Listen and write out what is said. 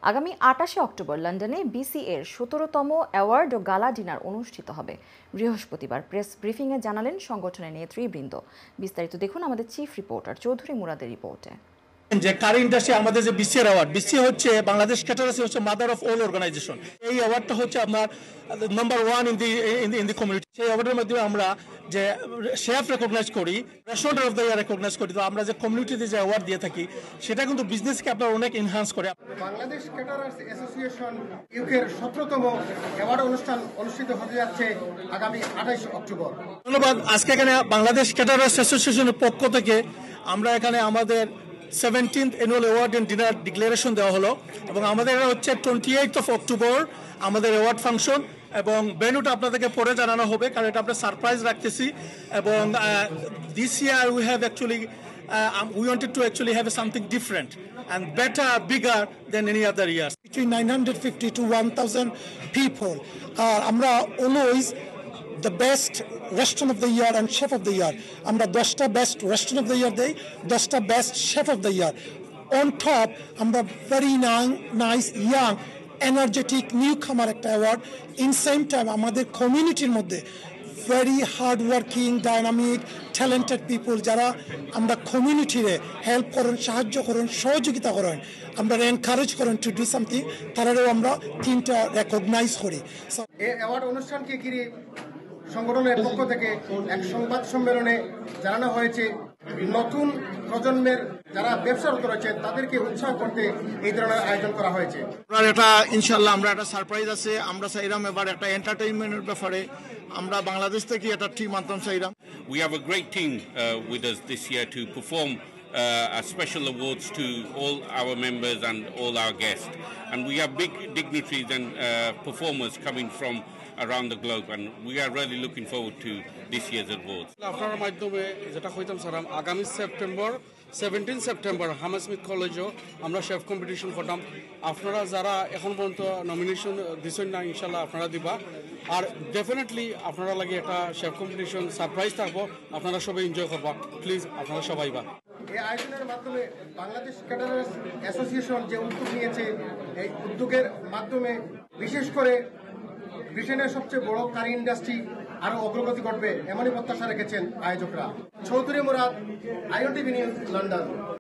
আগামী ২৮শে অক্টোবর লন্ডনে বিসিএর ১৭তম অ্যাওয়ার্ড ও গালা ডিনার অনুষ্ঠিত হবে। বৃহস্পতিবার প্রেস ব্রিফিংয়ে জানালেন সংগঠনের নেতৃবৃন্দ। বিস্তারিত দেখুন আমাদের চিফ রিপোর্টার চৌধুরী মুরাদের রিপোর্টে। যে কারি ইন্ডাস্ট্রি আমাদের যে বিসিআর অ্যাওয়ার্ড, বিসিএ হচ্ছে বাংলাদেশ ক্যাটারার্স হচ্ছে মাদার অফ অল অর্গানাইজেশন। এই অ্যাওয়ার্ডটা হচ্ছে আপনার নাম্বার 1 ইন দি কমিউনিটি। সেই অ্যাওয়ার্ডের মাধ্যমে আমরা যে শেফ রেকগনাইজ করি, restaurant of the year recognise করি। তো আমরা যে কমিউনিটিতে যে অ্যাওয়ার্ড দিয়ে থাকি সেটা কিন্তু বিজনেসকে আপনার অনেক এনহান্স করে। বাংলাদেশ ক্যাটারার্স অ্যাসোসিয়েশন ইউকের ১৭তম অ্যাওয়ার্ড অনুষ্ঠান অনুষ্ঠিত হতে যাচ্ছে আগামী ২৮ অক্টোবর। ধন্যবাদ। আজকে এখানে বাংলাদেশ ক্যাটারার্স অ্যাসোসিয়েশনের পক্ষ থেকে আমরা এখানে আমাদের 17th annual award and dinner declaration দেওয়া হলো এবং আমাদের হচ্ছে 28th অফ অক্টোবর আমাদের অ্যাওয়ার্ড ফাংশন এবং ভেন্যুটা আপনাদেরকে পরে জানানো হবে, কারণ এটা আমরা সারপ্রাইজ রাখতেছি। এবং this year we have actually we wanted to actually have something different and better, bigger than any other years. Between 950 to 1,000 people. Amra always the best restaurant of the year and chef of the year. Amra 10টা best restaurant of the year দেই, 10টা best chef of the year. On top, amra very nice, young, energetic newcomer একটা award. In same time, আমাদের কমিউনিটির মধ্যে very hardworking, dynamic, talented people যারা আমরা কমিউনিটিরে help করেন, সাহায্য করেন, সহযোগিতা করেন, আমরা এনকারেজ করেন টু ডু সামথিং, তারাও আমরা তিনটা রেকগনাইজ করি। এই অ্যাওয়ার্ড অনুষ্ঠানকে ঘিরে সংগঠনের পক্ষ থেকে এক সংবাদ সম্মেলনে জানানো হয়েছে নতুন প্রজন্মের যারা ব্যবসারত রয়েছেন তাদেরকে উৎসাহ করতে এই ধরনের আয়োজন করা হয়েছে। এটা ইনশাআল্লাহ আমরা একটা সারপ্রাইজ আছে। আমরা চাইরাম এবার একটা এন্টারটেইনমেন্টের ব্যাপারে আমরা বাংলাদেশ থেকে একটা টিম আনতাম চাইরাম। We have a great team with us this year to perform a special awards to all our members and all our guests, and we have big dignitaries and performers coming from around the globe, and we are really looking forward to this year's awards. আপনার মাধ্যমে যেটা কইতাম sir, আগামী 17 September হামাসমিথ কলেজও আমরা chef competition করতাম। আপনারা যারা এখন পর্যন্ত নমিনেশন দিচ্ছেন না, ইনশাল্লাহ আপনারা দিবা। আর ডেফিনেটলি আপনারা লাগে একটা শেফ কম্পিটিশন সারপ্রাইজ থাকবো, আপনারা সবাই এনজয় করবা। প্লিজ আপনারা সবাই বা। এই আয়োজনের মাধ্যমে বাংলাদেশ ক্যাটারার্স অ্যাসোসিয়েশন যে উদ্যোগ নিয়েছে, এই উদ্যোগের মাধ্যমে বিশেষ করে ব্রিটেনের সবচেয়ে বড় কারি ইন্ডাস্ট্রি আরো অগ্রগতি ঘটবে এমনই প্রত্যাশা রেখেছেন আয়োজকরা। Chowdhury Murad, IOTV news, London.